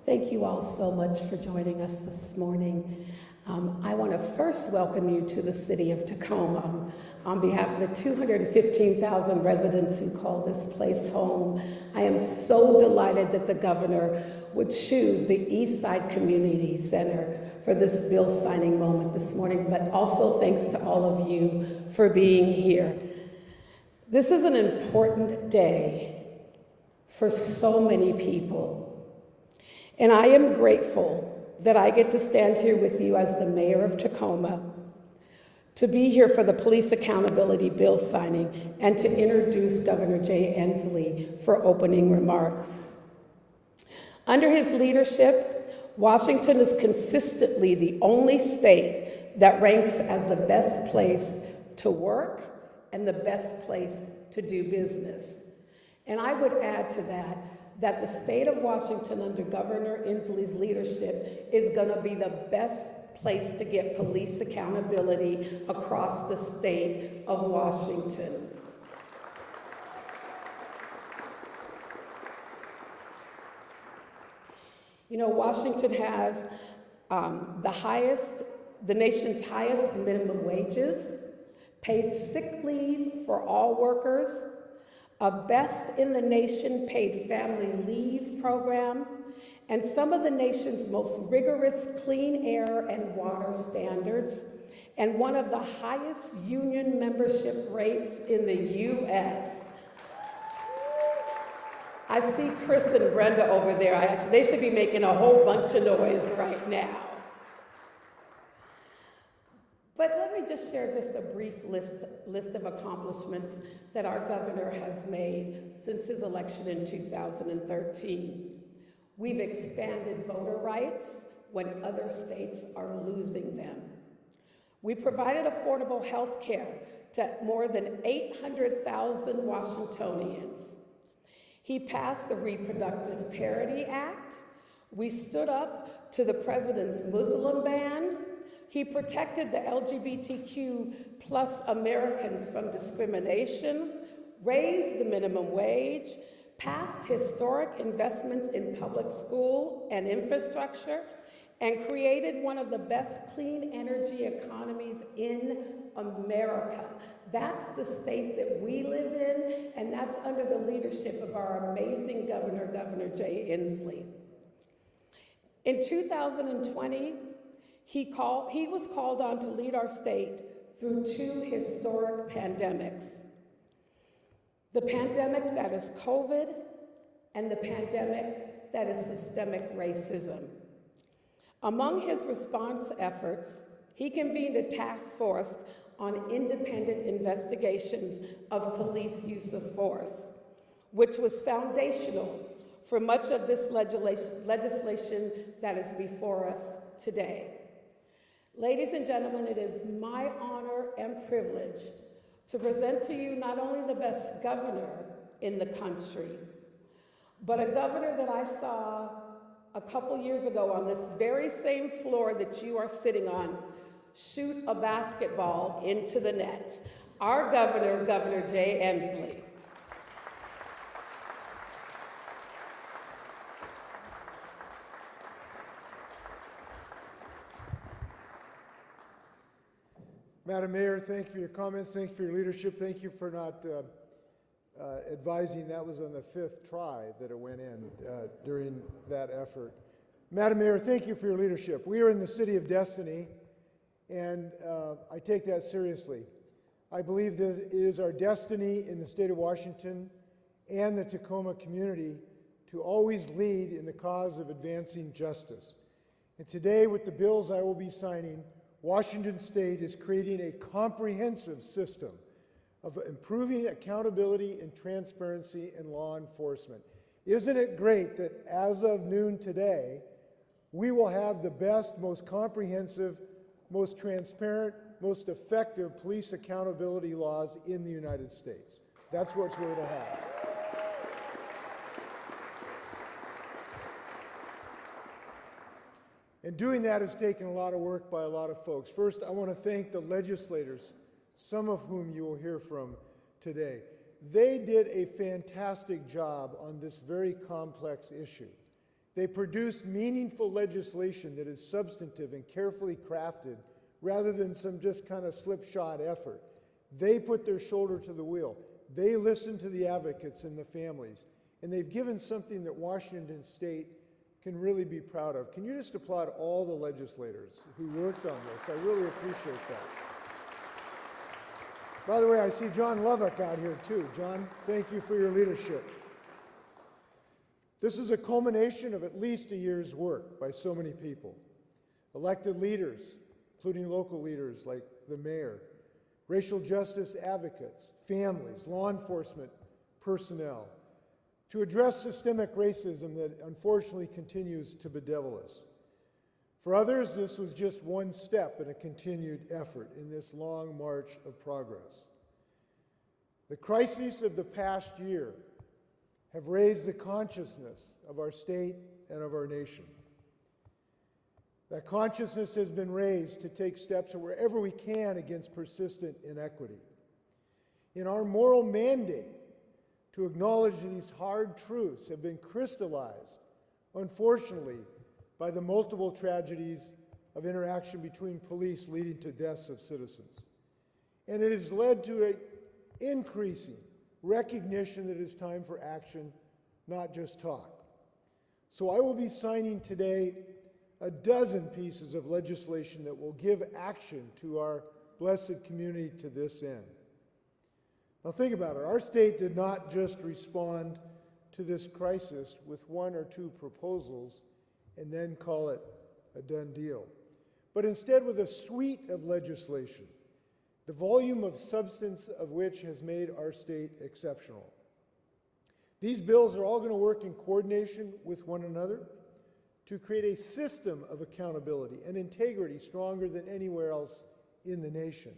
Thank you all so much for joining us this morning. I want to first welcome you to the city of Tacoma. On behalf of the 215,000 residents who call this place home, I am so delighted that the governor would choose the Eastside Community Center for this bill signing moment this morning, but also thanks to all of you for being here. This is an important day for so many people. And I am grateful that I get to stand here with you as the mayor of Tacoma, to be here for the police accountability bill signing, and to introduce Governor Jay Inslee for opening remarks. Under his leadership, Washington is consistently the only state that ranks as the best place to work and the best place to do business. And I would add to that the state of Washington under Governor Inslee's leadership is going to be the best place to get police accountability across the state of Washington. You know, Washington has the nation's highest minimum wages, paid sick leave for all workers, a best in the nation paid family leave program, and some of the nation's most rigorous clean air and water standards, and one of the highest union membership rates in the U.S. I see Chris and Brenda over there. They should be making a whole bunch of noise right now. But let me just share just a brief list of accomplishments that our governor has made since his election in 2013. We've expanded voter rights when other states are losing them. We provided affordable health care to more than 800,000 Washingtonians. He passed the Reproductive Parity Act. We stood up to the president's Muslim ban. He protected the LGBTQ plus Americans from discrimination, raised the minimum wage, passed historic investments in public school and infrastructure, and created one of the best clean energy economies in America. That's the state that we live in, and that's under the leadership of our amazing governor, Governor Jay Inslee. In 2020, he was called on to lead our state through two historic pandemics. The pandemic that is COVID and the pandemic that is systemic racism. Among his response efforts, he convened a task force on independent investigations of police use of force, which was foundational for much of this legislation that is before us today. Ladies and gentlemen, it is my honor and privilege to present to you not only the best governor in the country, but a governor that I saw a couple years ago on this very same floor that you are sitting on shoot a basketball into the net. Our governor, Governor Jay Inslee. Madam Mayor, thank you for your comments, thank you for your leadership, thank you for not advising that was on the 5th try that it went in during that effort. Madam Mayor, thank you for your leadership. We are in the city of destiny, and I take that seriously. I believe that it is our destiny in the state of Washington and the Tacoma community to always lead in the cause of advancing justice. And today, with the bills I will be signing, Washington State is creating a comprehensive system of improving accountability and transparency in law enforcement. Isn't it great that as of noon today, we will have the best, most comprehensive, most transparent, most effective police accountability laws in the United States? That's what we're going to have. And doing that has taken a lot of work by a lot of folks. First, I want to thank the legislators, some of whom you will hear from today. They did a fantastic job on this very complex issue. They produce meaningful legislation that is substantive and carefully crafted rather than some just kind of slipshod effort. They put their shoulder to the wheel. They listen to the advocates and the families. And they've given something that Washington State can really be proud of. Can you just applaud all the legislators who worked on this? I really appreciate that. By the way, I see John Lovick out here too. John, thank you for your leadership. This is a culmination of at least a year's work by so many people. Elected leaders, including local leaders like the mayor, racial justice advocates, families, law enforcement personnel, to address systemic racism that unfortunately continues to bedevil us. For others, this was just one step in a continued effort in this long march of progress. The crises of the past year have raised the consciousness of our state and of our nation. That consciousness has been raised to take steps wherever we can against persistent inequity. In our moral mandate to acknowledge these hard truths have been crystallized, unfortunately, by the multiple tragedies of interaction between police leading to deaths of citizens. And it has led to an increasing recognition that it is time for action, not just talk. So I will be signing today a dozen pieces of legislation that will give action to our blessed community to this end. Now think about it. Our state did not just respond to this crisis with one or two proposals and then call it a done deal, but instead with a suite of legislation, the volume of substance of which has made our state exceptional. These bills are all going to work in coordination with one another to create a system of accountability and integrity stronger than anywhere else in the nation.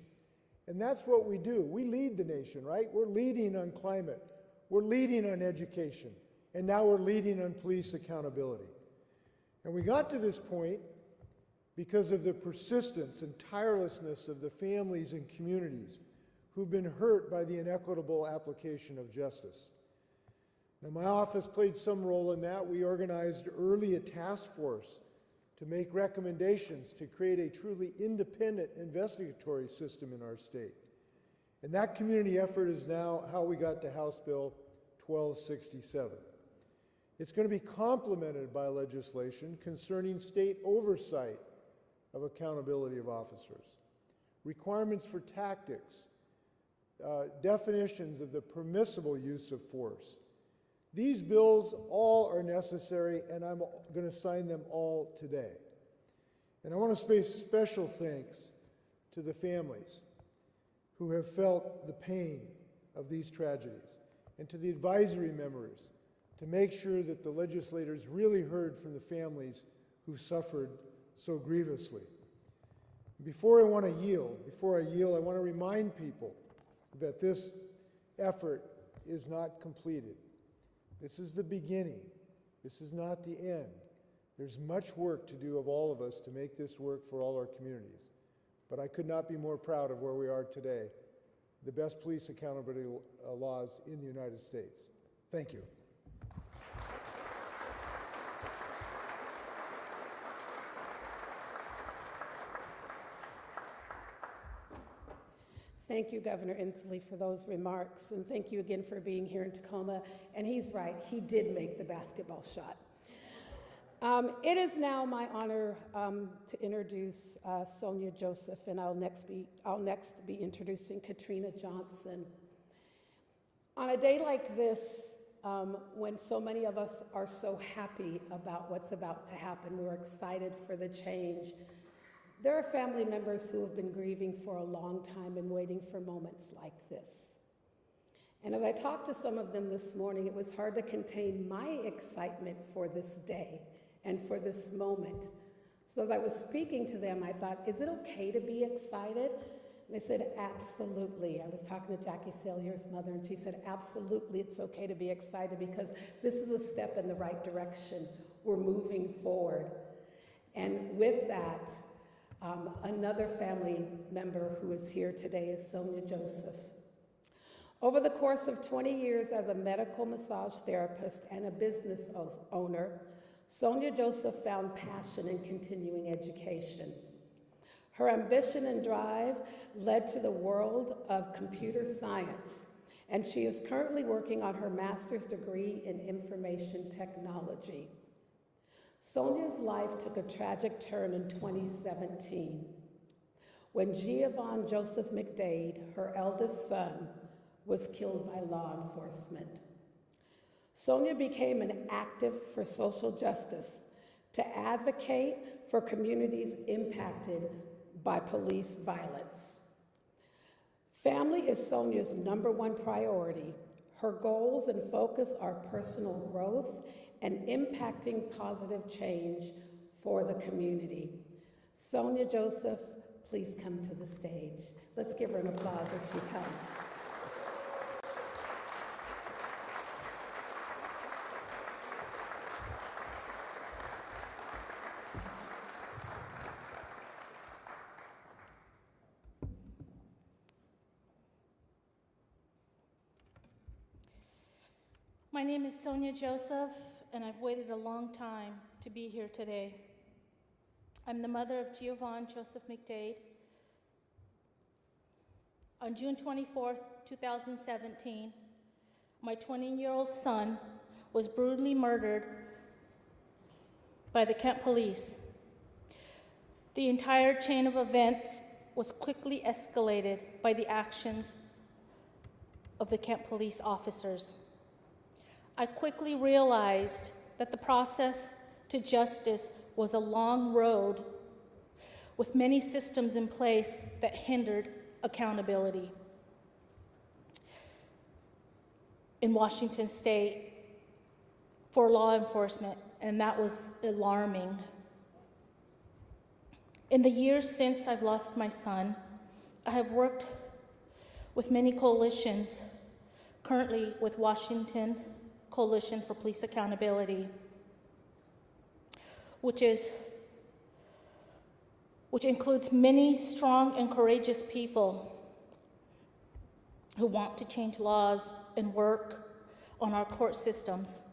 And that's what we do. We lead the nation, right? We're leading on climate. We're leading on education. And now we're leading on police accountability. And we got to this point because of the persistence and tirelessness of the families and communities who've been hurt by the inequitable application of justice. Now, my office played some role in that. We organized early a task force to make recommendations to create a truly independent investigatory system in our state. And that community effort is now how we got to House Bill 1267. It's going to be complemented by legislation concerning state oversight of accountability of officers, requirements for tactics, definitions of the permissible use of force. These bills all are necessary, and I'm going to sign them all today. And I want to say special thanks to the families who have felt the pain of these tragedies, and to the advisory members to make sure that the legislators really heard from the families who suffered so grievously. Before I yield, I want to remind people that this effort is not completed. This is the beginning. This is not the end. There's much work to do of all of us to make this work for all our communities. But I could not be more proud of where we are today, the best police accountability laws in the United States. Thank you. Thank you, Governor Inslee, for those remarks, and thank you again for being here in Tacoma. And he's right, he did make the basketball shot. It is now my honor to introduce Sonya Joseph, and I'll next be introducing Katrina Johnson. On a day like this, when so many of us are so happy about what's about to happen, we're excited for the change. There are family members who have been grieving for a long time and waiting for moments like this. And as I talked to some of them this morning, it was hard to contain my excitement for this day and for this moment. So as I was speaking to them, I thought, is it okay to be excited? And they said, absolutely. I was talking to Jackie Salyer's mother, and she said, absolutely, it's okay to be excited because this is a step in the right direction. We're moving forward. And with that, another family member who is here today is Sonya Joseph. Over the course of 20 years as a medical massage therapist and a business owner, Sonya Joseph found passion in continuing education. Her ambition and drive led to the world of computer science, and she is currently working on her master's degree in information technology. Sonya's life took a tragic turn in 2017 when Sonya Joseph McDade, her eldest son, was killed by law enforcement. Sonya became an active for social justice to advocate for communities impacted by police violence. Family is Sonya's #1 priority. Her goals and focus are personal growth and impacting positive change for the community. Sonya Joseph, please come to the stage. Let's give her an applause as she comes. My name is Sonya Joseph, and I've waited a long time to be here today. I'm the mother of Sonya Joseph McDade. On June 24th, 2017, my 20-year-old son was brutally murdered by the Kent police. The entire chain of events was quickly escalated by the actions of the Kent police officers. I quickly realized that the process to justice was a long road with many systems in place that hindered accountability. In Washington State for law enforcement, and that was alarming. In the years since I've lost my son, I have worked with many coalitions, currently with Washington Coalition for Police Accountability, which includes many strong and courageous people who want to change laws and work on our court systems.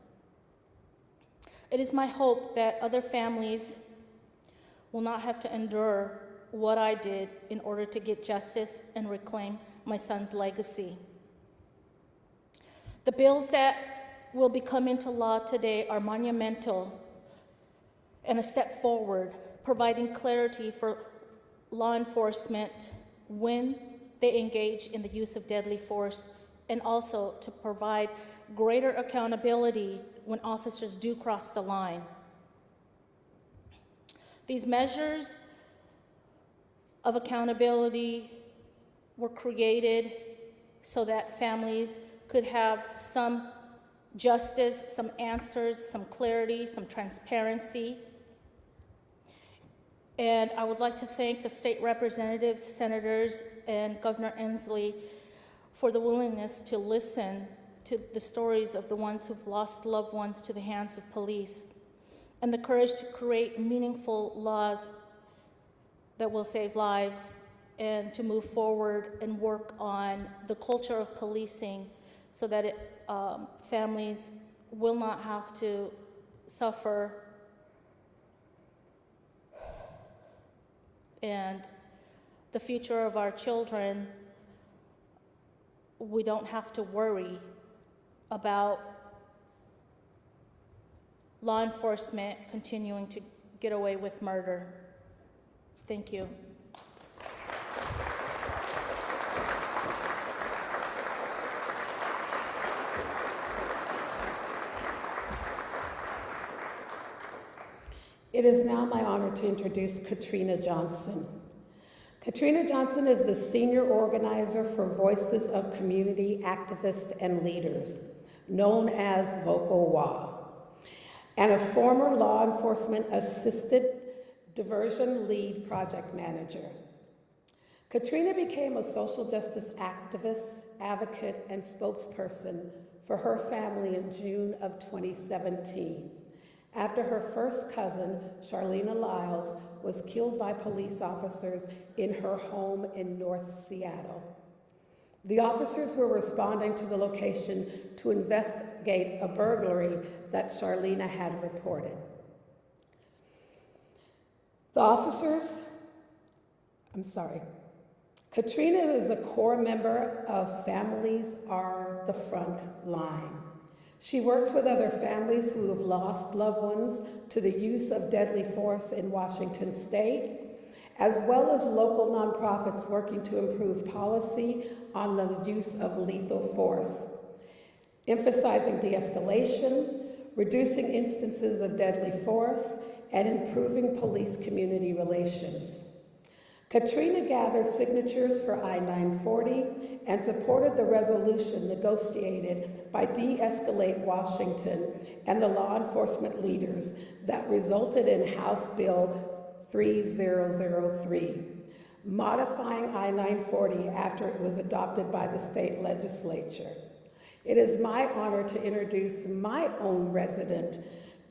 It is my hope that other families will not have to endure what I did in order to get justice and reclaim my son's legacy. The bills that will become into law today are monumental and a step forward, providing clarity for law enforcement when they engage in the use of deadly force, and also to provide greater accountability when officers do cross the line. These measures of accountability were created so that families could have some justice, some answers, some clarity, some transparency. And I would like to thank the state representatives, senators, and Governor Inslee for the willingness to listen to the stories of the ones who've lost loved ones to the hands of police, and the courage to create meaningful laws that will save lives, and to move forward and work on the culture of policing so that families will not have to suffer, and the future of our children, we don't have to worry about law enforcement continuing to get away with murder. Thank you. It is now my honor to introduce Katrina Johnson. Katrina Johnson is the senior organizer for Voices of Community Activists and Leaders, known as Vocal WA, and a former law enforcement assisted diversion lead project manager. Katrina became a social justice activist, advocate, and spokesperson for her family in June of 2017. After her first cousin, Charlena Lyles, was killed by police officers in her home in North Seattle. The officers were responding to the location to investigate a burglary that Charlena had reported. The officers, I'm sorry, Katrina is a core member of Families Are the Front Line. She works with other families who have lost loved ones to the use of deadly force in Washington state, as well as local nonprofits working to improve policy on the use of lethal force, emphasizing de-escalation, reducing instances of deadly force, and improving police-community relations. Katrina gathered signatures for I-940 and supported the resolution negotiated by De-Escalate Washington and the law enforcement leaders that resulted in House Bill 3003, modifying I-940 after it was adopted by the state legislature. It is my honor to introduce my own resident,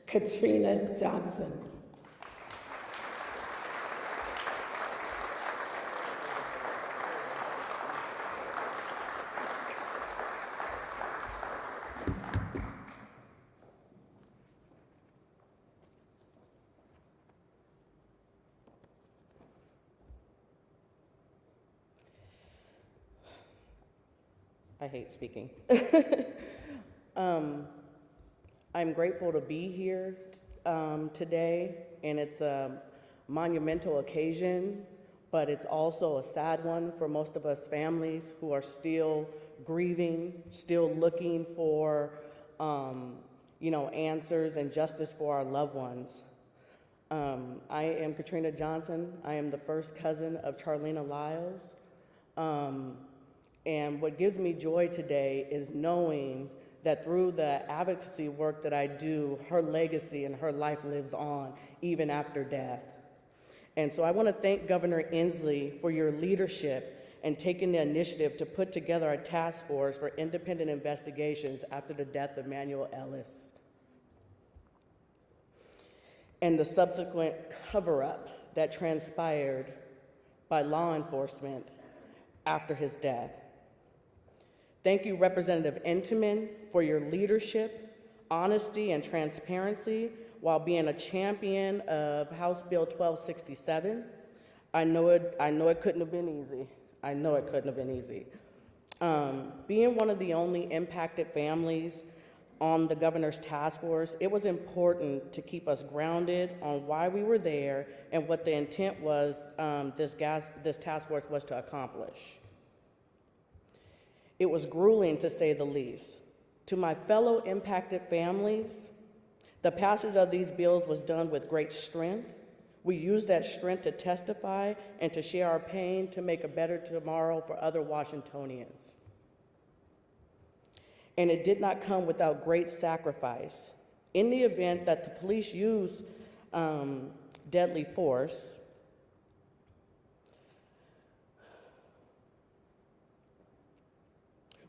Katrina Johnson. I hate speaking. I'm grateful to be here today, and it's a monumental occasion, but it's also a sad one for most of us families who are still grieving, still looking for answers and justice for our loved ones. I am Katrina Johnson. I am the first cousin of Charlena Lyles. And what gives me joy today is knowing that through the advocacy work that I do, her legacy and her life lives on even after death. And so I want to thank Governor Inslee for your leadership and taking the initiative to put together a task force for independent investigations after the death of Manuel Ellis and the subsequent cover-up that transpired by law enforcement after his death. Thank you, Representative Intiman, for your leadership, honesty, and transparency while being a champion of House Bill 1267. I know it couldn't have been easy. I know it couldn't have been easy. Being one of the only impacted families on the governor's task force, it was important to keep us grounded on why we were there and what the intent was this task force was to accomplish. It was grueling, to say the least. To my fellow impacted families, the passage of these bills was done with great strength. We used that strength to testify and to share our pain to make a better tomorrow for other Washingtonians. And it did not come without great sacrifice. In the event that the police use deadly force,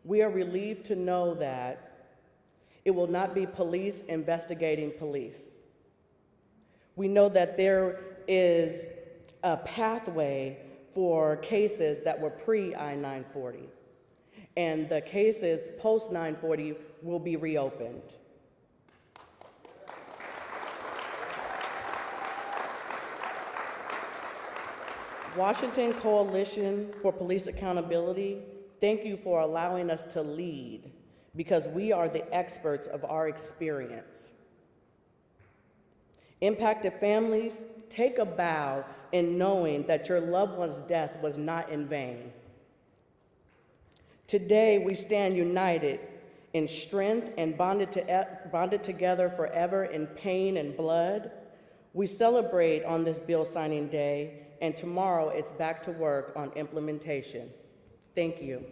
we are relieved to know that it will not be police investigating police. We know that there is a pathway for cases that were pre-I-940, and the cases post-940 will be reopened. Washington Coalition for Police Accountability, thank you for allowing us to lead, because we are the experts of our experience. Impacted families, take a bow in knowing that your loved one's death was not in vain. Today, we stand united in strength and bonded together forever in pain and blood. We celebrate on this bill signing day, and tomorrow it's back to work on implementation. Thank you.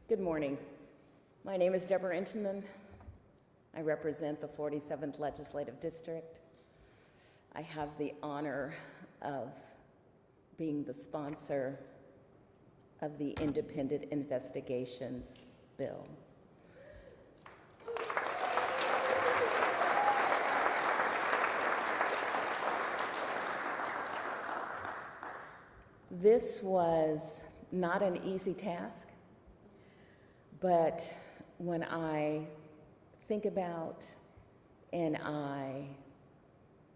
Good morning. My name is Deborah Intiman. I represent the 47th Legislative District. I have the honor of being the sponsor of the Independent Investigations Bill. This was not an easy task, but when I think about and I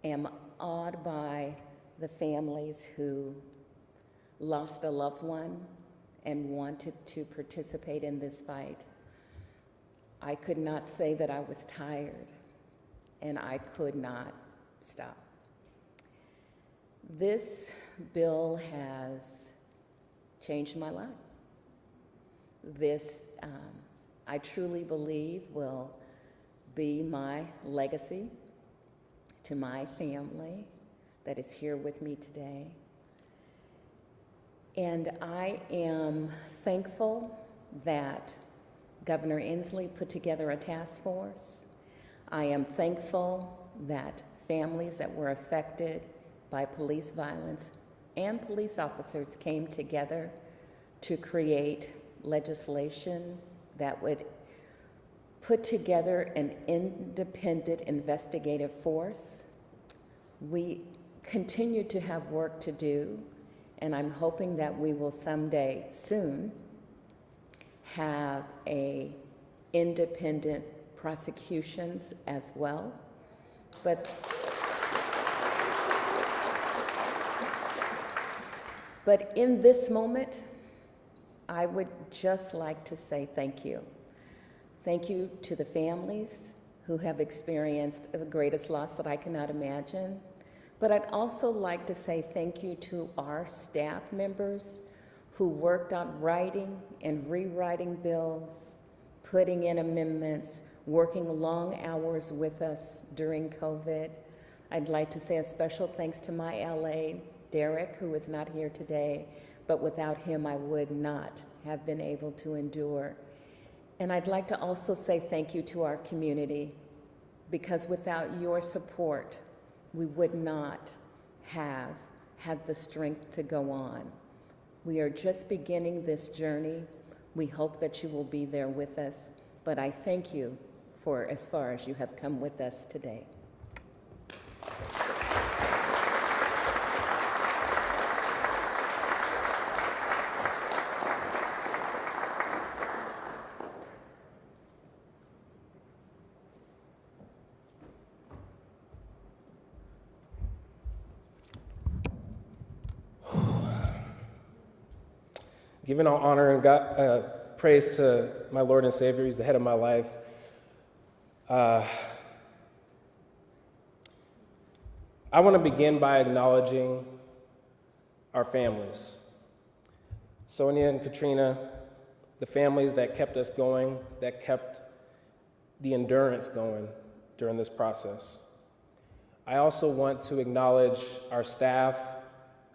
am awed by the families who lost a loved one and wanted to participate in this fight, I could not say that I was tired, and I could not stop. This bill has changed my life. This, I truly believe, will be my legacy to my family that is here with me today. And I am thankful that Governor Inslee put together a task force. I am thankful that families that were affected by police violence and police officers came together to create legislation that would put together an independent investigative force. We continue to have work to do, and I'm hoping that we will someday soon have a independent prosecutions as well. But in this moment, I would just like to say thank you. Thank you to the families who have experienced the greatest loss that I cannot imagine. But I'd also like to say thank you to our staff members who worked on writing and rewriting bills, putting in amendments, working long hours with us during COVID. I'd like to say a special thanks to my LA, Derek, who is not here today, but without him I would not have been able to endure. And I'd like to also say thank you to our community, because without your support, we would not have had the strength to go on. We are just beginning this journey. We hope that you will be there with us, but I thank you for as far as you have come with us today. Giving all honor and praise to my Lord and Savior, He's the head of my life. I want to begin by acknowledging our families. Sonya and Katrina, the families that kept us going, that kept the endurance going during this process. I also want to acknowledge our staff,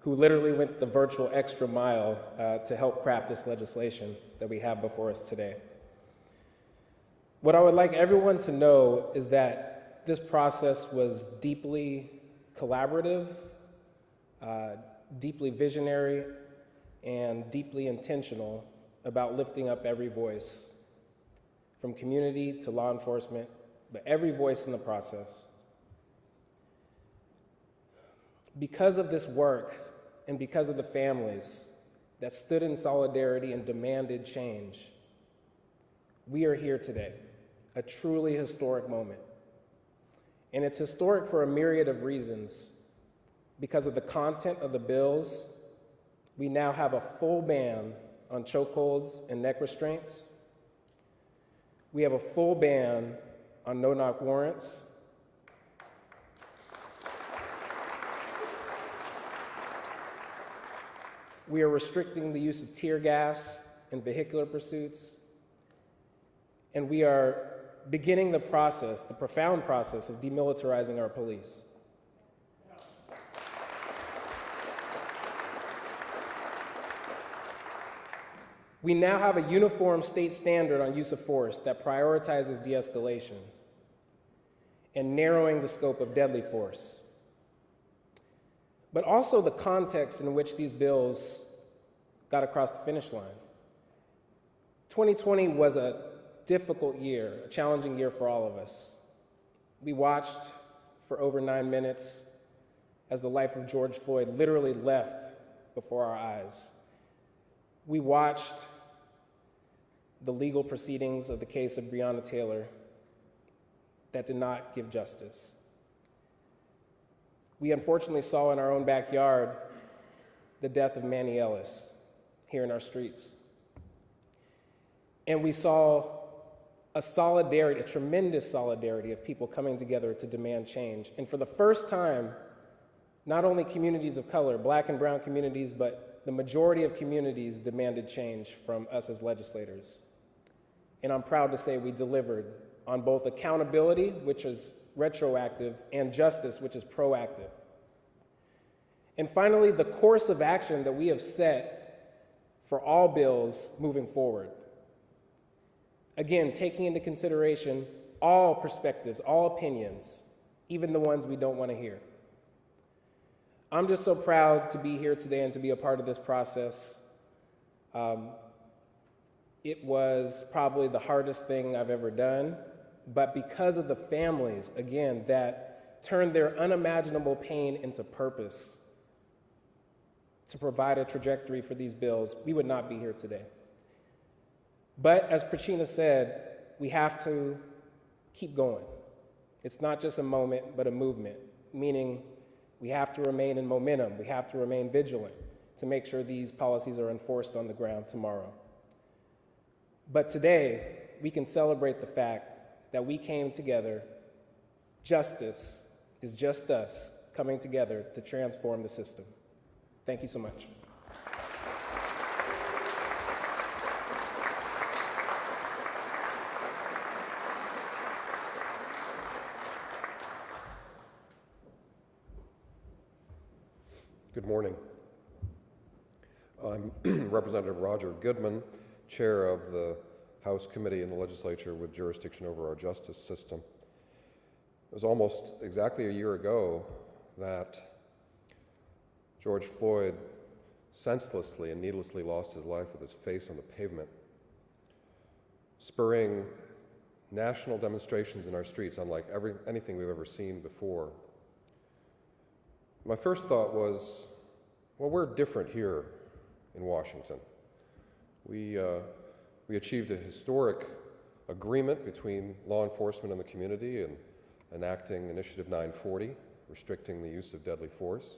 who literally went the virtual extra mile to help craft this legislation that we have before us today. What I would like everyone to know is that this process was deeply collaborative, deeply visionary, and deeply intentional about lifting up every voice, from community to law enforcement, but every voice in the process. Because of this work, and because of the families that stood in solidarity and demanded change, we are here today, a truly historic moment. And it's historic for a myriad of reasons. Because of the content of the bills, we now have a full ban on chokeholds and neck restraints. We have a full ban on no-knock warrants. We are restricting the use of tear gas in vehicular pursuits. And we are beginning the process, the profound process of demilitarizing our police. We now have a uniform state standard on use of force that prioritizes de-escalation and narrowing the scope of deadly force. But also the context in which these bills got across the finish line. 2020 was a difficult year, a challenging year for all of us. We watched for over 9 minutes as the life of George Floyd literally left before our eyes. We watched the legal proceedings of the case of Breonna Taylor that did not give justice. We unfortunately saw in our own backyard the death of Manny Ellis here in our streets. And we saw a solidarity, a tremendous solidarity of people coming together to demand change. And for the first time, not only communities of color, Black and brown communities, but the majority of communities demanded change from us as legislators. And I'm proud to say we delivered on both accountability, which is retroactive, and justice, which is proactive. And finally, the course of action that we have set for all bills moving forward. Again, taking into consideration all perspectives, all opinions, even the ones we don't want to hear. I'm just so proud to be here today and to be a part of this process. It was probably the hardest thing I've ever done, but because of the families, again, that turned their unimaginable pain into purpose to provide a trajectory for these bills, we would not be here today. But as Katrina said, we have to keep going. It's not just a moment, but a movement, meaning we have to remain in momentum. We have to remain vigilant to make sure these policies are enforced on the ground tomorrow. But today, we can celebrate the fact that we came together. Justice is just us coming together to transform the system. Thank you so much. Good morning. I'm Representative Roger Goodman, Chair of the House Committee in the Legislature with jurisdiction over our justice system. It was almost exactly a year ago that George Floyd senselessly and needlessly lost his life with his face on the pavement, spurring national demonstrations in our streets unlike anything we've ever seen before. My first thought was, well, we're different here in Washington. We achieved a historic agreement between law enforcement and the community in enacting Initiative 940, restricting the use of deadly force.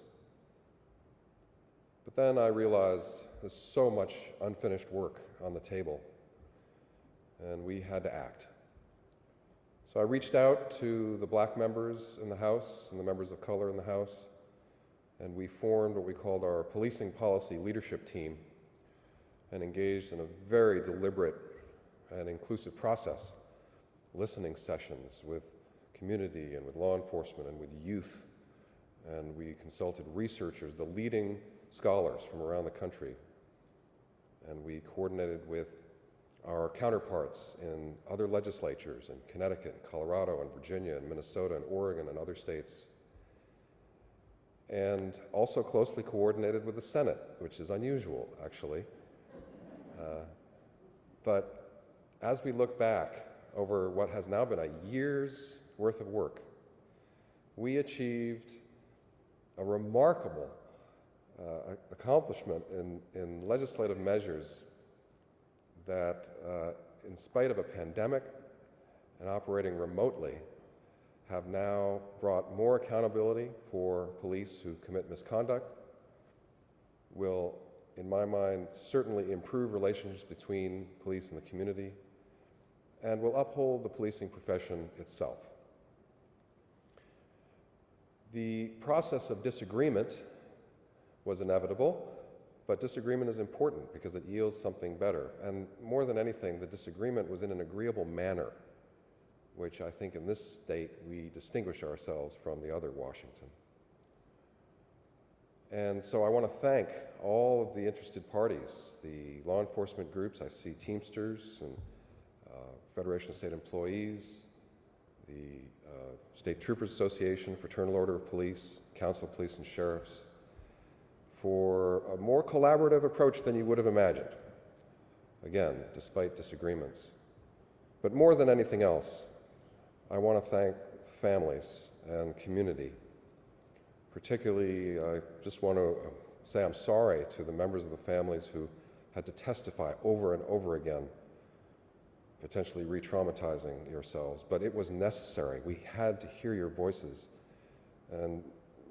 But then I realized there's so much unfinished work on the table, and we had to act. So I reached out to the Black members in the House and the members of color in the House, and we formed what we called our Policing Policy Leadership Team and engaged in a very deliberate and inclusive process, listening sessions with community and with law enforcement and with youth. And we consulted researchers, the leading scholars from around the country. And we coordinated with our counterparts in other legislatures in Connecticut, Colorado, and Virginia, and Minnesota, and Oregon, and other states. And also closely coordinated with the Senate, which is unusual, actually. But as we look back over what has now been a year's worth of work, we achieved a remarkable accomplishment in legislative measures that, in spite of a pandemic and operating remotely, have now brought more accountability for police who commit misconduct, will, in my mind, certainly improve relationships between police and the community, and will uphold the policing profession itself. The process of disagreement was inevitable, but disagreement is important because it yields something better. And more than anything, the disagreement was in an agreeable manner, which I think in this state we distinguish ourselves from the other Washington. And so I want to thank all of the interested parties, the law enforcement groups. I see Teamsters and Federation of State Employees, the State Troopers Association, Fraternal Order of Police, Council of Police and Sheriffs, for a more collaborative approach than you would have imagined. Again, despite disagreements. But more than anything else, I want to thank families and community. Particularly, I just want to say I'm sorry to the members of the families who had to testify over and over again, potentially re-traumatizing yourselves, but it was necessary. We had to hear your voices, and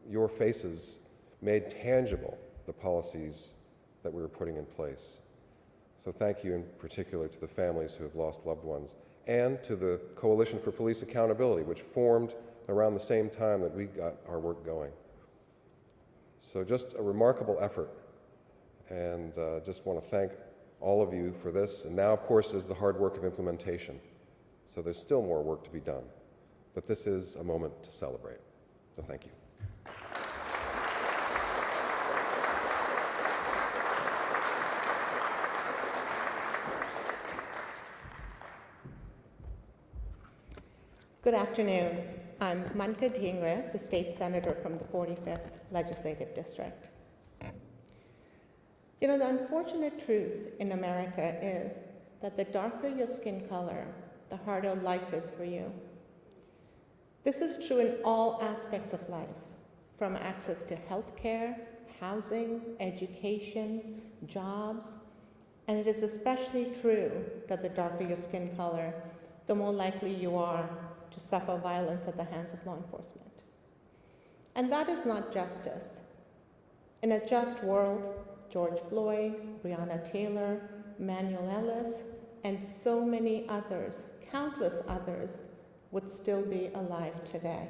your faces made tangible the policies that we were putting in place. So thank you in particular to the families who have lost loved ones, and to the Coalition for Police Accountability, which formed around the same time that we got our work going. So just a remarkable effort, and just want to thank all of you for this. And now, of course, is the hard work of implementation. So there's still more work to be done, but this is a moment to celebrate. So thank you. Good afternoon. I'm Manka Dingre, the state senator from the 45th Legislative District. You know, the unfortunate truth in America is that the darker your skin color, the harder life is for you. This is true in all aspects of life, from access to health care, housing, education, jobs, and it is especially true that the darker your skin color, the more likely you are to suffer violence at the hands of law enforcement. And that is not justice. In a just world, George Floyd, Breonna Taylor, Manuel Ellis, and so many others, countless others, would still be alive today.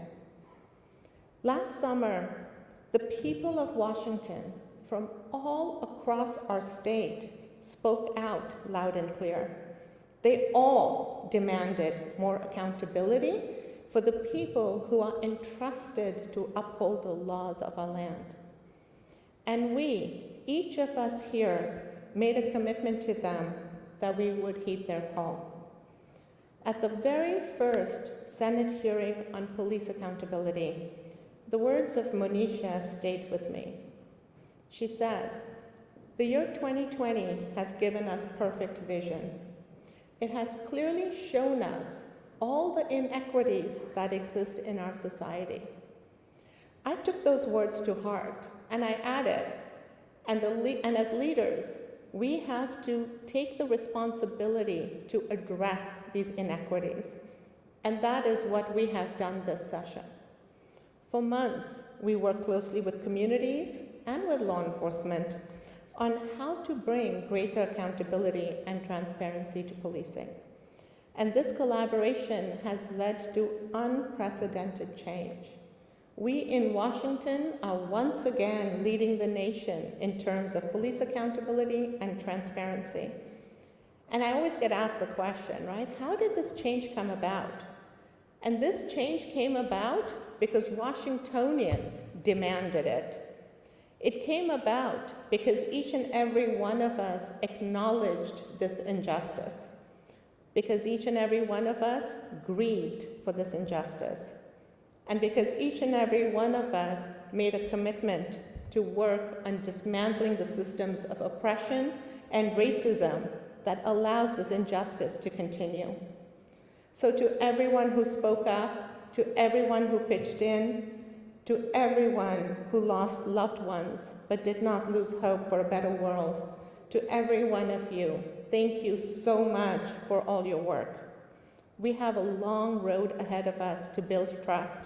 Last summer, the people of Washington from all across our state spoke out loud and clear. They all demanded more accountability for the people who are entrusted to uphold the laws of our land. And we, each of us here, made a commitment to them that we would heed their call. At the very first Senate hearing on police accountability, the words of Monisha stayed with me. She said, "The year 2020 has given us perfect vision. It has clearly shown us all the inequities that exist in our society." I took those words to heart, and I added, and as leaders, we have to take the responsibility to address these inequities. And that is what we have done this session. For months, we worked closely with communities and with law enforcement on how to bring greater accountability and transparency to policing. And this collaboration has led to unprecedented change. We in Washington are once again leading the nation in terms of police accountability and transparency. And I always get asked the question, right? How did this change come about? And this change came about because Washingtonians demanded it. It came about because each and every one of us acknowledged this injustice, because each and every one of us grieved for this injustice, and because each and every one of us made a commitment to work on dismantling the systems of oppression and racism that allows this injustice to continue. So to everyone who spoke up, to everyone who pitched in, to everyone who lost loved ones but did not lose hope for a better world, to every one of you, thank you so much for all your work. We have a long road ahead of us to build trust,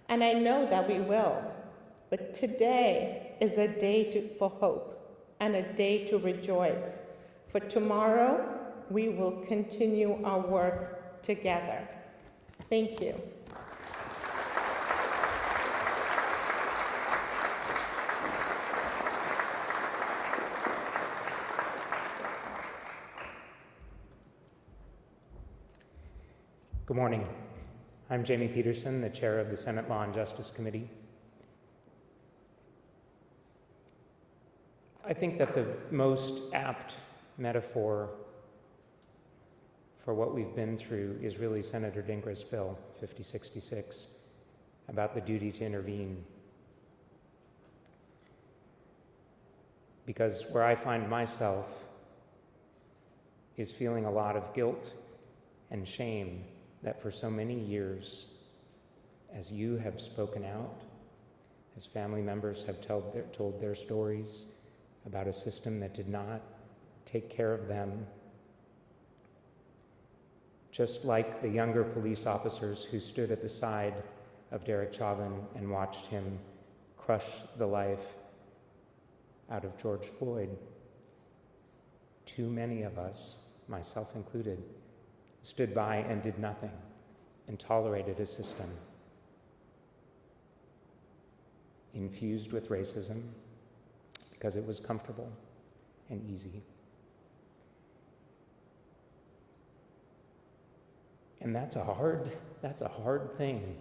and I know that we will. But today is a day for hope and a day to rejoice. For tomorrow, we will continue our work together. Thank you. Good morning. I'm Jamie Peterson, the chair of the Senate Law and Justice Committee. I think that the most apt metaphor for what we've been through is really Senator Dingre's bill, 5066, about the duty to intervene. because where I find myself is feeling a lot of guilt and shame that for so many years, as you have spoken out, as family members have told their stories about a system that did not take care of them, just like the younger police officers who stood at the side of Derek Chauvin and watched him crush the life out of George Floyd. Too many of us, myself included, stood by and did nothing and tolerated a system infused with racism because it was comfortable and easy. And that's a hard thing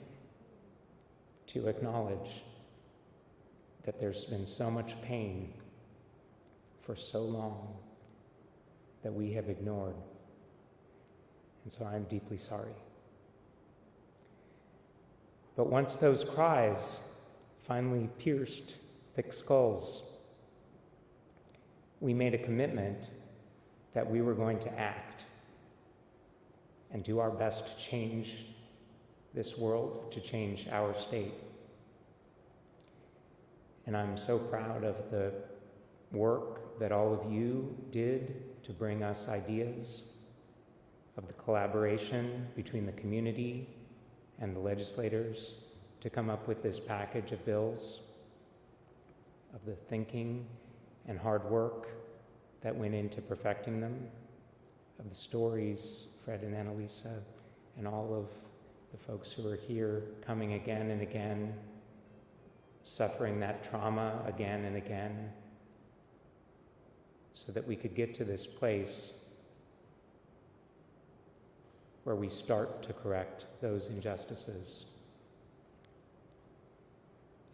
to acknowledge, that there's been so much pain for so long that we have ignored. And so I'm deeply sorry. But once those cries finally pierced thick skulls, we made a commitment that we were going to act and do our best to change this world, to change our state. And I'm so proud of the work that all of you did to bring us ideas, of the collaboration between the community and the legislators to come up with this package of bills, of the thinking and hard work that went into perfecting them, of the stories, Fred and Annalisa, and all of the folks who are here coming again and again, suffering that trauma again and again, so that we could get to this place where we start to correct those injustices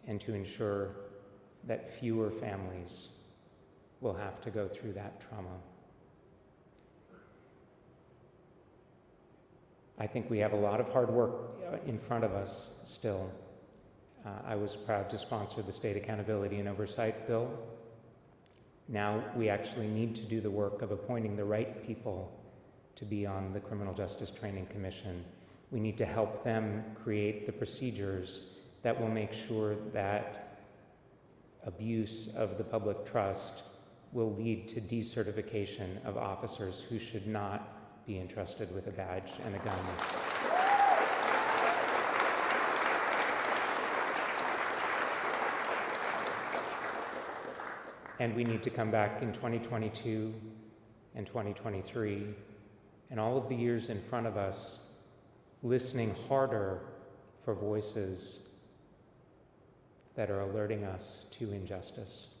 and to ensure that fewer families will have to go through that trauma. I think we have a lot of hard work in front of us still. I was proud to sponsor the State Accountability and Oversight Bill. Now we actually need to do the work of appointing the right people to be on the Criminal Justice Training Commission. We need to help them create the procedures that will make sure that abuse of the public trust will lead to decertification of officers who should not be entrusted with a badge and a gun. And we need to come back in 2022 and 2023 and all of the years in front of us, listening harder for voices that are alerting us to injustice.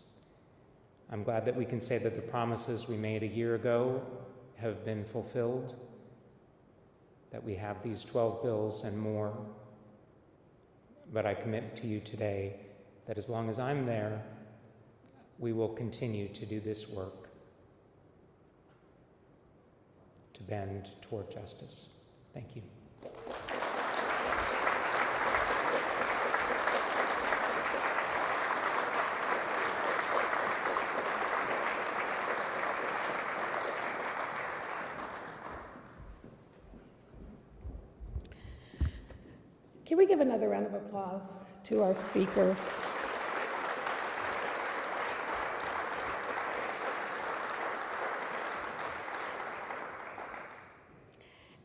I'm glad that we can say that the promises we made a year ago have been fulfilled, that we have these 12 bills and more. But I commit to you today that as long as I'm there, we will continue to do this work to bend toward justice. Thank you. Can we give another round of applause to our speakers?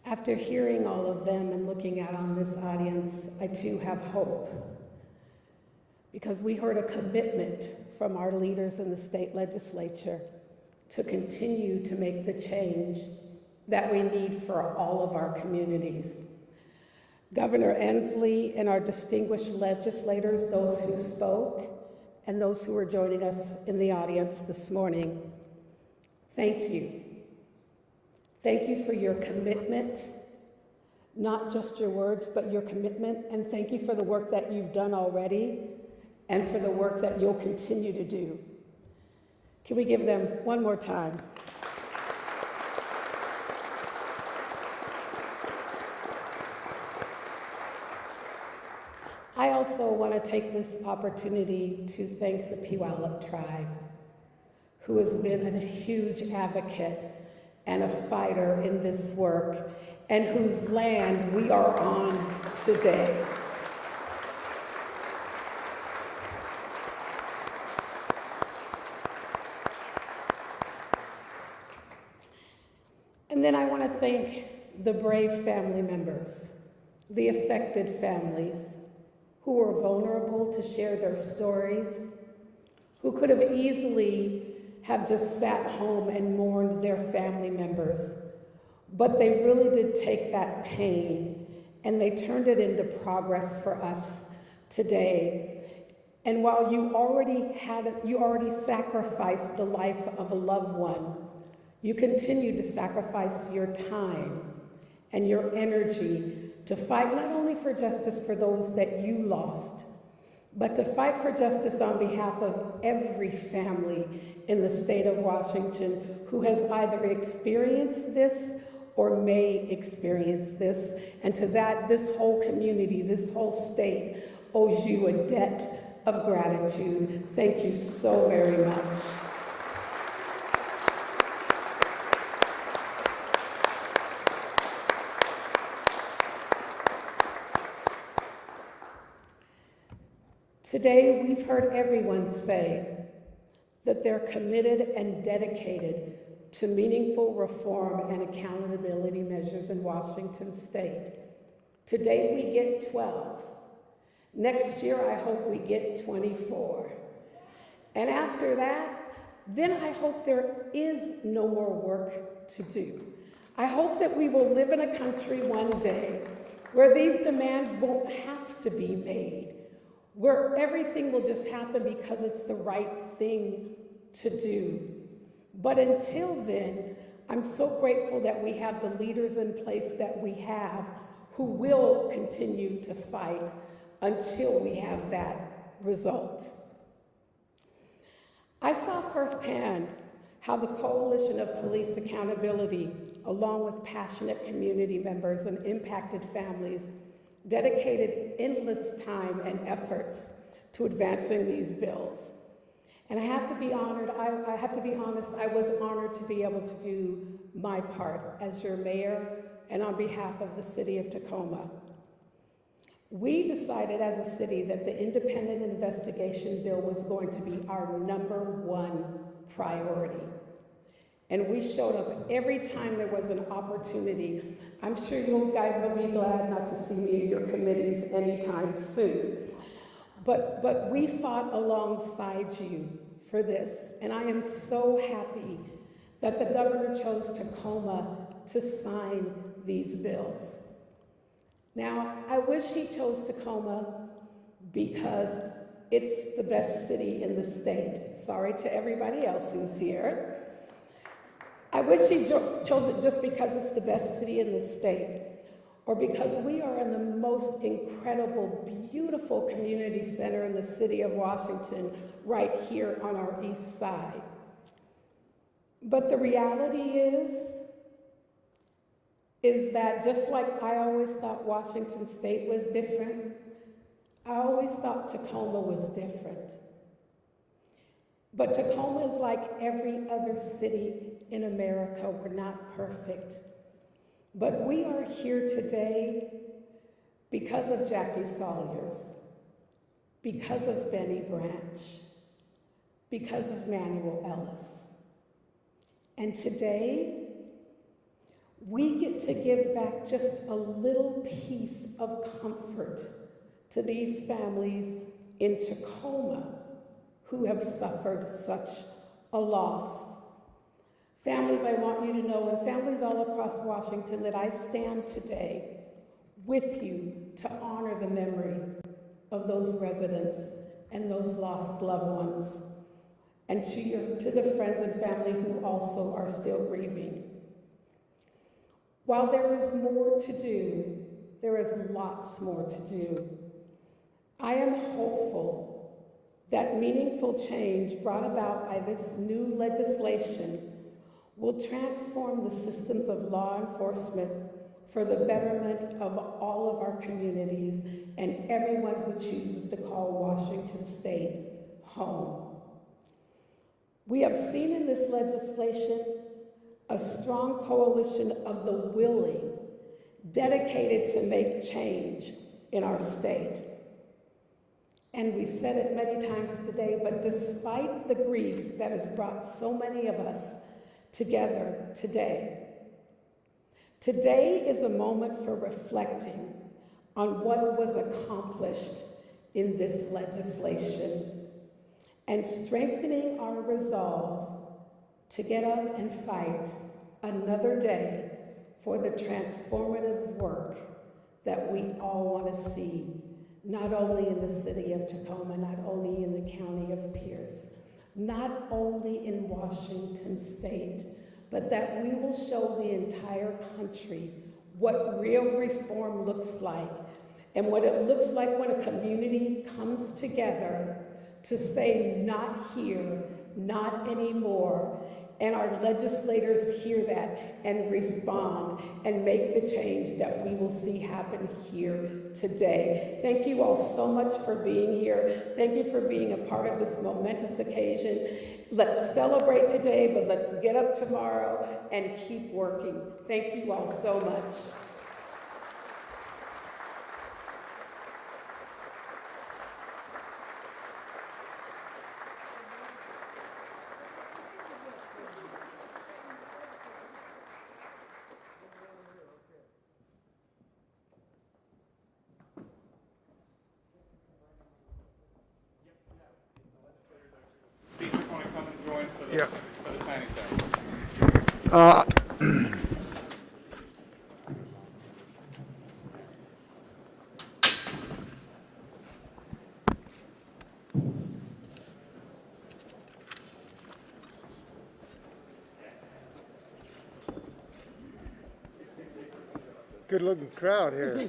After hearing all of them and looking out on this audience, I too have hope, because we heard a commitment from our leaders in the state legislature to continue to make the change that we need for all of our communities. Governor Inslee and our distinguished legislators, those who spoke, and those who are joining us in the audience this morning, thank you. Thank you for your commitment, not just your words, but your commitment, and thank you for the work that you've done already and for the work that you'll continue to do. Can we give them one more time? I also want to take this opportunity to thank the Puyallup tribe, who has been a huge advocate and a fighter in this work, and whose land we are on today. And then I want to thank the brave family members, the affected families, who were vulnerable to share their stories, who could have easily have just sat home and mourned their family members. But they really did take that pain and they turned it into progress for us today. And while you already sacrificed the life of a loved one, you continue to sacrifice your time and your energy to fight not only for justice for those that you lost, but to fight for justice on behalf of every family in the state of Washington who has either experienced this or may experience this. And to that, this whole community, this whole state owes you a debt of gratitude. Thank you so very much. Today, we've heard everyone say that they're committed and dedicated to meaningful reform and accountability measures in Washington state. Today, we get 12. Next year, I hope we get 24. And after that, then I hope there is no more work to do. I hope that we will live in a country one day where these demands won't have to be made, where everything will just happen because it's the right thing to do. But until then, I'm so grateful that we have the leaders in place that we have who will continue to fight until we have that result. I saw firsthand how the Coalition of Police Accountability, along with passionate community members and impacted families, dedicated endless time and efforts to advancing these bills. And I have to be honored, I have to be honest, I was honored to be able to do my part as your mayor and on behalf of the city of Tacoma. We decided as a city that the independent investigation bill was going to be our #1 priority. And we showed up every time there was an opportunity. I'm sure you guys will be glad not to see me in your committees anytime soon. But we fought alongside you for this, and I am so happy that the governor chose Tacoma to sign these bills. Now, I wish he chose Tacoma because it's the best city in the state. Sorry to everybody else who's here. I wish he chose it just because it's the best city in the state, or because we are in the most incredible, beautiful community center in the city of Washington, right here on our east side. But the reality is that just like I always thought Washington state was different, I always thought Tacoma was different. But Tacoma is like every other city in America. We're not perfect. But we are here today because of Jackie Salyers, because of Benny Branch, because of Manuel Ellis. And today, we get to give back just a little piece of comfort to these families in Tacoma who have suffered such a loss. Families, I want you to know, and families all across Washington, that I stand today with you to honor the memory of those residents and those lost loved ones, and to the friends and family who also are still grieving. While there is more to do, there is lots more to do. I am hopeful that meaningful change brought about by this new legislation will transform the systems of law enforcement for the betterment of all of our communities and everyone who chooses to call Washington State home. We have seen in this legislation a strong coalition of the willing, dedicated to make change in our state. And we've said it many times today, but despite the grief that has brought so many of us together today, today is a moment for reflecting on what was accomplished in this legislation and strengthening our resolve to get up and fight another day for the transformative work that we all want to see, not only in the city of Tacoma, not only in the county of Pierce, not only in Washington state, but that we will show the entire country what real reform looks like and what it looks like when a community comes together to say not here, not anymore, and our legislators hear that and respond and make the change that we will see happen here today. Thank you all so much for being here. Thank you for being a part of this momentous occasion. Let's celebrate today, but let's get up tomorrow and keep working. Thank you all so much. For the signing ceremony. Good looking crowd here.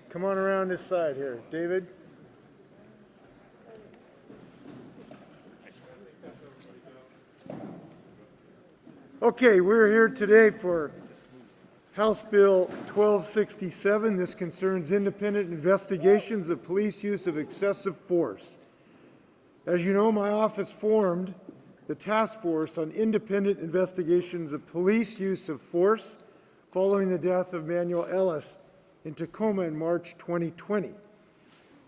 Come on around this side here. David? Okay, we're here today for House Bill 1267. This concerns independent investigations of police use of excessive force. As you know, my office formed the task force on independent investigations of police use of force following the death of Manuel Ellis in Tacoma in March 2020.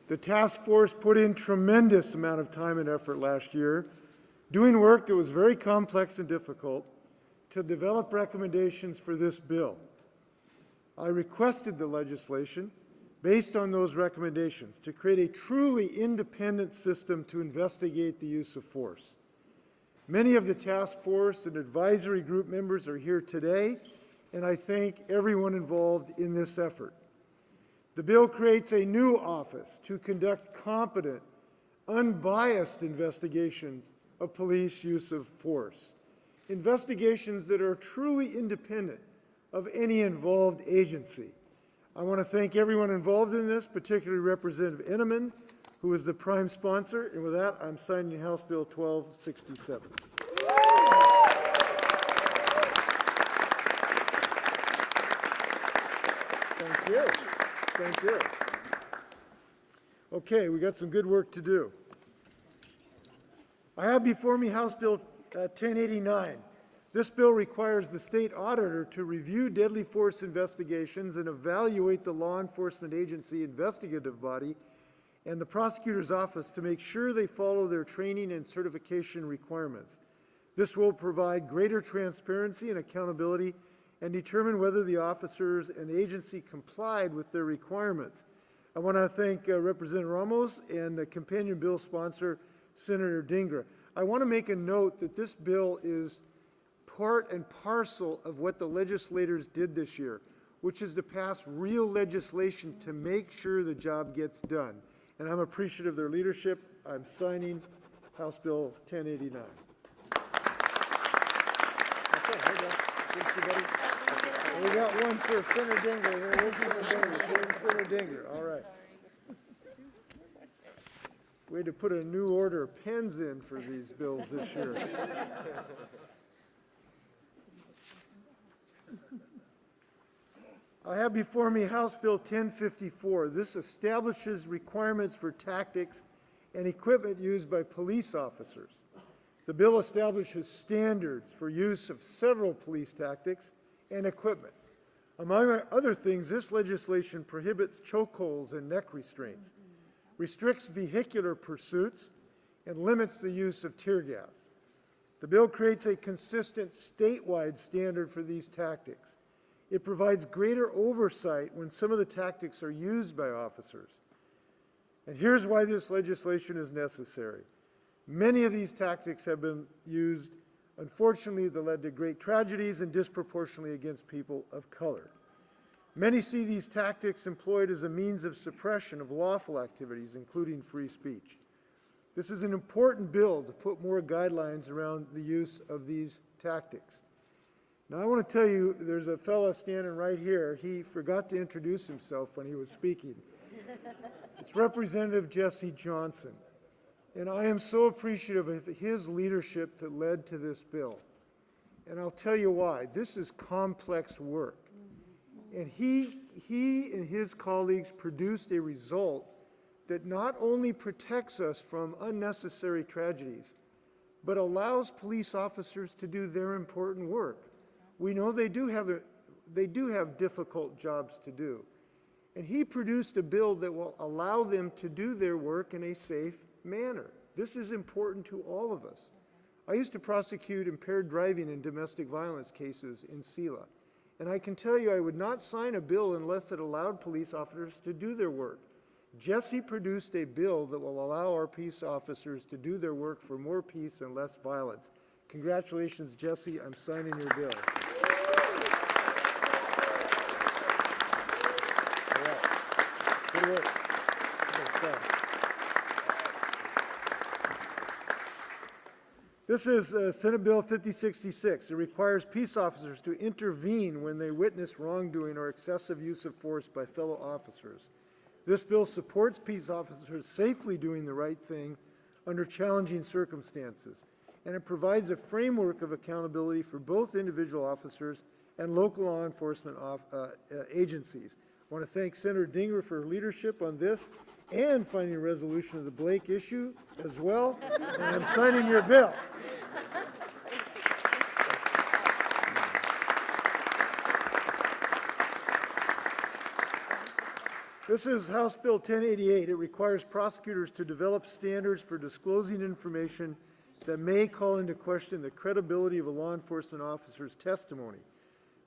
The task force put in tremendous amount of time and effort last year, doing work that was very complex and difficult to develop recommendations for this bill. I requested the legislation based on those recommendations to create a truly independent system to investigate the use of force. Many of the task force and advisory group members are here today, and I thank everyone involved in this effort. The bill creates a new office to conduct competent, unbiased investigations of police use of force. Investigations that are truly independent of any involved agency. I want to thank everyone involved in this, particularly Representative Enneman, who is the prime sponsor. And with that, I'm signing House Bill 1267. Thank you. Thank you. Okay, we got some good work to do. I have before me House Bill 1089. This bill requires the state auditor to review deadly force investigations and evaluate the law enforcement agency investigative body and the prosecutor's office to make sure they follow their training and certification requirements. This will provide greater transparency and accountability and determine whether the officers and agency complied with their requirements. I want to thank Representative Ramos and the companion bill sponsor, Senator Dingra. I want to make a note that this bill is part and parcel of what the legislators did this year, which is to pass real legislation to make sure the job gets done. And I'm appreciative of their leadership. I'm signing House Bill 1089. We got one for Senator Dinger here. Where's Senator Dinger? All right. We had to put a new order of pens in for these bills this year. I have before me House Bill 1054. This establishes requirements for tactics and equipment used by police officers. The bill establishes standards for use of several police tactics and equipment. Among other things, this legislation prohibits chokeholds and neck restraints, restricts vehicular pursuits, and limits the use of tear gas. The bill creates a consistent statewide standard for these tactics. It provides greater oversight when some of the tactics are used by officers. And here's why this legislation is necessary. Many of these tactics have been used, unfortunately, that led to great tragedies and disproportionately against people of color. Many see these tactics employed as a means of suppression of lawful activities, including free speech. This is an important bill to put more guidelines around the use of these tactics. Now, I want to tell you, there's a fellow standing right here. He forgot to introduce himself when he was speaking. It's Representative Jesse Johnson. And I am so appreciative of his leadership that led to this bill. And I'll tell you why. This is complex work. And he and his colleagues produced a result that not only protects us from unnecessary tragedies, but allows police officers to do their important work. We know they do have difficult jobs to do. And he produced a bill that will allow them to do their work in a safe manner. This is important to all of us. I used to prosecute impaired driving in domestic violence cases in SELA. And I can tell you I would not sign a bill unless it allowed police officers to do their work. Jesse produced a bill that will allow our peace officers to do their work for more peace and less violence. Congratulations, Jesse. I'm signing your bill. All right. Good work. This is Senate Bill 5066. It requires peace officers to intervene when they witness wrongdoing or excessive use of force by fellow officers. This bill supports peace officers safely doing the right thing under challenging circumstances, and it provides a framework of accountability for both individual officers and local law enforcement agencies. I want to thank Senator Dinger for her leadership on this and finding a resolution of the Blake issue as well, and I'm signing your bill. This is House Bill 1088. It requires prosecutors to develop standards for disclosing information that may call into question the credibility of a law enforcement officer's testimony.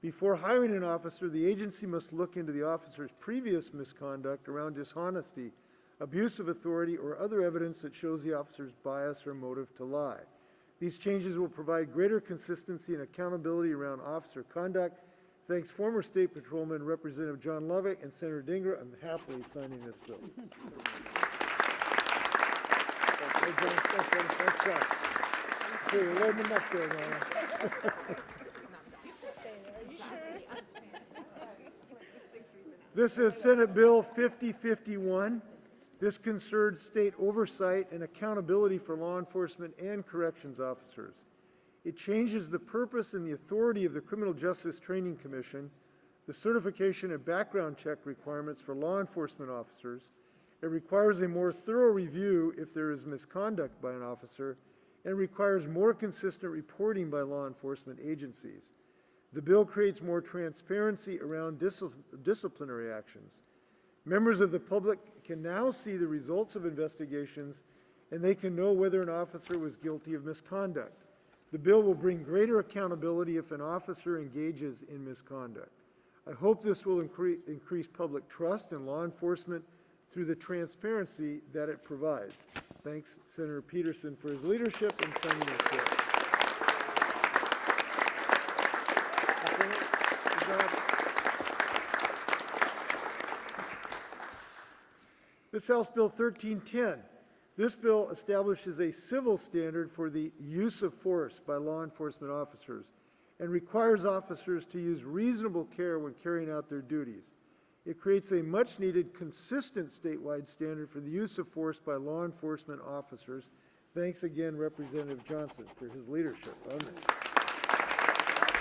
Before hiring an officer, the agency must look into the officer's previous misconduct around dishonesty, abuse of authority, or other evidence that shows the officer's bias or motive to lie. These changes will provide greater consistency and accountability around officer conduct. Thanks, former State Patrolman Representative John Lovick and Senator Dinger. I'm happily signing this bill. Thanks, John. Okay, you're loading them up there, Ryan. This is Senate Bill 5051. This concerns state oversight and accountability for law enforcement and corrections officers. It changes the purpose and the authority of the Criminal Justice Training Commission, the certification and background check requirements for law enforcement officers. It requires a more thorough review if there is misconduct by an officer, and requires more consistent reporting by law enforcement agencies. The bill creates more transparency around disciplinary actions. Members of the public can now see the results of investigations, and they can know whether an officer was guilty of misconduct. The bill will bring greater accountability if an officer engages in misconduct. I hope this will increase public trust in law enforcement through the transparency that it provides. Thanks, Senator Peterson, for his leadership in signing this bill. This House Bill 1310. This bill establishes a civil standard for the use of force by law enforcement officers and requires officers to use reasonable care when carrying out their duties. It creates a much-needed, consistent statewide standard for the use of force by law enforcement officers. Thanks again, Representative Johnson, for his leadership on this.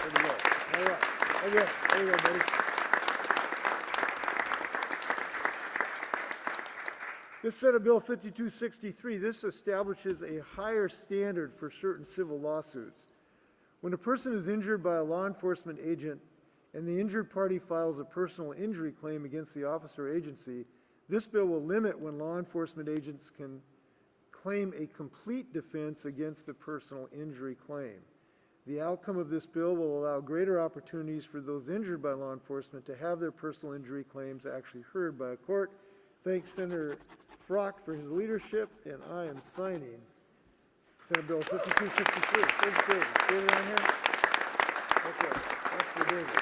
There we go. All right. Okay. There you go, buddy. This Senate Bill 5263, this establishes a higher standard for certain civil lawsuits. When a person is injured by a law enforcement agent and the injured party files a personal injury claim against the officer or agency, this bill will limit when law enforcement agents can claim a complete defense against the personal injury claim. The outcome of this bill will allow greater opportunities for those injured by law enforcement to have their personal injury claims actually heard by a court. Thanks Senator Frock for his leadership, and I am signing Senate Bill 5263. Thanks, David. David on here? Okay, that's for David.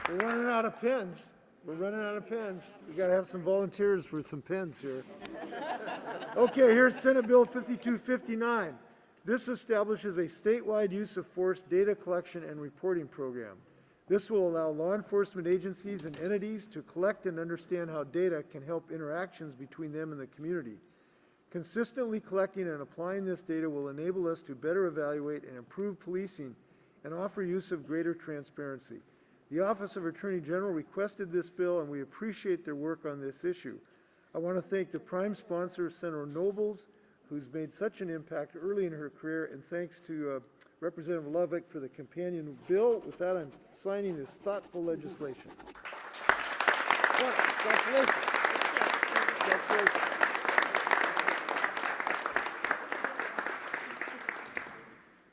We're running out of pens. We're running out of pens. We got to have some volunteers for some pens here. Okay, here's Senate Bill 5259. This establishes a statewide use of force data collection and reporting program. This will allow law enforcement agencies and entities to collect and understand how data can help interactions between them and the community. Consistently collecting and applying this data will enable us to better evaluate and improve policing and offer use of greater transparency. The Office of Attorney General requested this bill, and we appreciate their work on this issue. I want to thank the prime sponsor, Senator Nobles, who's made such an impact early in her career, and thanks to Representative Lovick for the companion bill. With that, I'm signing this thoughtful legislation. Congratulations. Congratulations.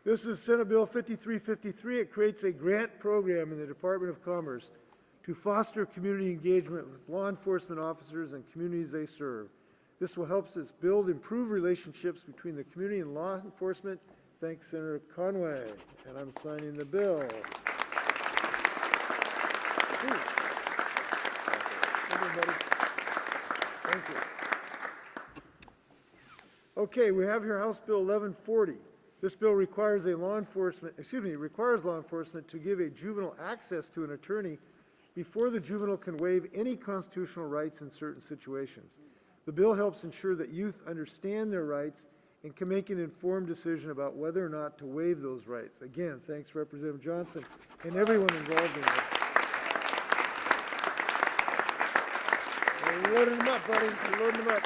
This is Senate Bill 5353. It creates a grant program in the Department of Commerce to foster community engagement with law enforcement officers and communities they serve. This will help us build improved relationships between the community and law enforcement. Thanks, Senator Conway. And I'm signing the bill. Everybody. Thank you. Okay, we have here House Bill 1140. This bill requires law enforcement to give a juvenile access to an attorney before the juvenile can waive any constitutional rights in certain situations. The bill helps ensure that youth understand their rights and can make an informed decision about whether or not to waive those rights. Again, thanks Representative Johnson and everyone involved in this. We're loading them up, buddy. We're loading them up.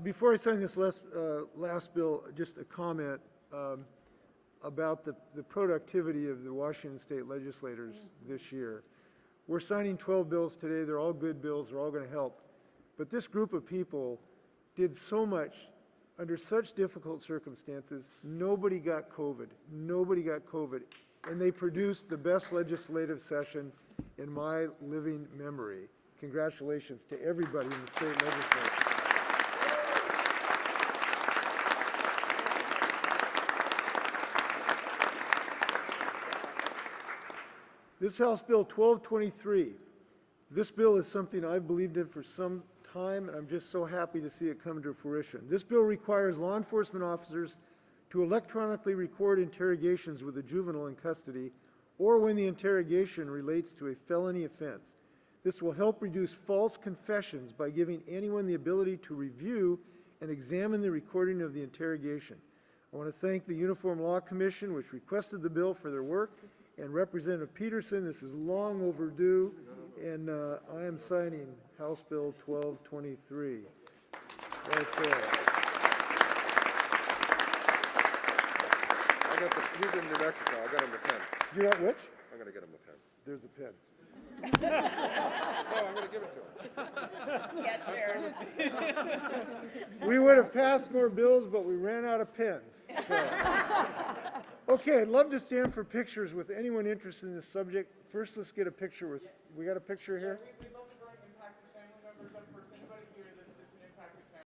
Before I sign this last bill, just a comment about the productivity of the Washington State legislators this year. We're signing 12 bills today. They're all good bills. They're all going to help. But this group of people did so much under such difficult circumstances. Nobody got COVID. Nobody got COVID. And they produced the best legislative session in my living memory. Congratulations to everybody in the state legislature. This House Bill 1223, this bill is something I've believed in for some time, and I'm just so happy to see it come to fruition. This bill requires law enforcement officers to electronically record interrogations with a juvenile in custody or when the interrogation relates to a felony offense. This will help reduce false confessions by giving anyone the ability to review and examine the recording of the interrogation. I want to thank the Uniform Law Commission, which requested the bill, for their work, and Representative Peterson. This is long overdue, and I am signing House Bill 1223. Right there. He's in New Mexico. I got him a pen. You're at which? I'm going to get him a pen. There's a pen. No, I'm going to give it to him. We would have passed more bills, but we ran out of pens. So. Okay, I'd love to stand for pictures with anyone interested in this subject. First, let's get a picture with, we got a picture here?